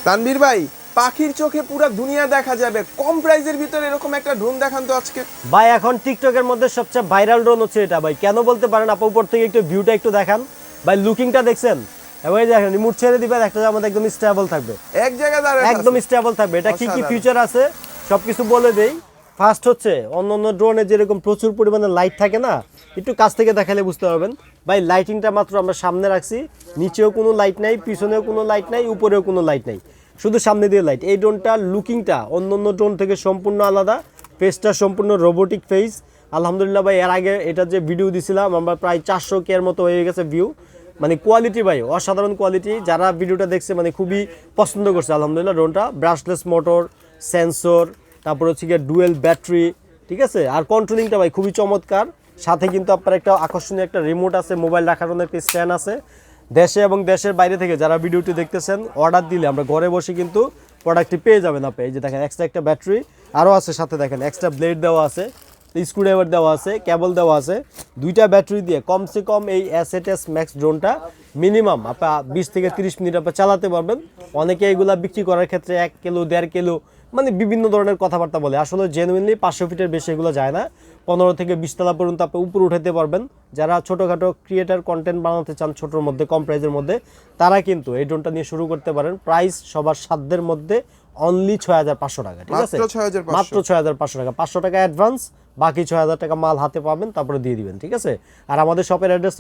তানভীর ভাই, পাখির চোখে পুরো দুনিয়া দেখা যাবে, কম প্রাইজের ভিতরে এরকম একটা ড্রোন দেখান তো আজকে। ভাই এখন টিকটকের মধ্যে সবচেয়ে ভাইরাল ড্রোন হচ্ছে এটা ভাই, কেন বলতে পারেন? আপু উপর থেকে একটু ভিউটা একটু দেখান ভাই, লুকিংটা দেখছেন? এবং এই দেখেন রিমোট ছেড়ে দিবেন, একটা আমাদের একদম স্টেবল থাকবে, এক জায়গায় দাঁড়ায় একদম স্টেবল থাকবে। এটা কি কি অসাধারণ। ফিচার আছে সবকিছু বলে দেই। ফার্স্ট হচ্ছে অন্য ড্রোনে যেরকম প্রচুর পরিমাণে লাইট থাকে না, একটু কাছ থেকে দেখালে বুঝতে পারবেন ভাই। লাইটিংটা মাত্র আমরা সামনে রাখছি, নিচেও কোনো লাইট নাই, পিছনেও কোনো লাইট নাই, উপরেও কোনো লাইট নাই, শুধু সামনে দিয়ে লাইট। এই ড্রোনটার লুকিংটা অন্য ড্রোন থেকে সম্পূর্ণ আলাদা, ফেসটা সম্পূর্ণ রোবোটিক ফেস। আলহামদুলিল্লাহ ভাই, এর আগে এটা যে ভিডিও দিছিলাম আমরা প্রায় 400K এর মতো হয়ে গেছে ভিউ। মানে কোয়ালিটি ভাই অসাধারণ কোয়ালিটি, যারা ভিডিওটা দেখছে মানে খুবই পছন্দ করছে আলহামদুলিল্লাহ। ড্রোনটা ব্রাশলেস মোটর, সেন্সর, তারপর হচ্ছে গিয়ে ডুয়েল ব্যাটারি, ঠিক আছে। আর কন্ট্রোলিংটা ভাই খুবই চমৎকার, সাথে কিন্তু আপনার একটা আকর্ষণীয় একটা রিমোট আছে, মোবাইল রাখার জন্য একটা স্ট্যান্ড আছে। দেশে এবং দেশের বাইরে থেকে যারা ভিডিওটি দেখতেছেন অর্ডার দিলে আমরা ঘরে বসে কিন্তু প্রোডাক্টটি পেয়ে যাবেন আপনি। এই যে দেখেন এক্সট্রা একটা ব্যাটারি আরও আছে, সাথে দেখেন এক্সট্রা ব্লেড দেওয়া আছে, স্ক্রুড্রাইভার দেওয়া আছে, কেবল দেওয়া আছে। দুইটা ব্যাটারি দিয়ে কমসে কম এই S8S ম্যাক্স ড্রোনটা মিনিমাম আপনার 20 থেকে 30 মিনিট আপনি চালাতে পারবেন। অনেকে এইগুলা বিক্রি করার ক্ষেত্রে 1 কিলো 1.5 কিলো মানে বিভিন্ন ধরনের কথাবার্তা বলে, আসলে জেনুইনলি 500 ফিটের বেশি এগুলো যায় না। 15 থেকে 20 তলা পর্যন্ত আপনি উপরে উঠাতে পারবেন। যারা ছোটোখাটো ক্রিয়েটার কন্টেন্ট বানাতে চান ছোটোর মধ্যে, কম প্রাইজের মধ্যে, তারা কিন্তু এই ড্রোনটা নিয়ে শুরু করতে পারেন। প্রাইস সবার সাধ্যের মধ্যে, অনলি 6500 টাকা, ঠিক আছে? মাত্র 6500 টাকা, 500 টাকা অ্যাডভান্স, বাকি 6000 টাকা মাল হাতে পাবেন, তারপরে দিয়ে দিবেন, ঠিক আছে? আর আমাদের শপের অ্যাড্রেস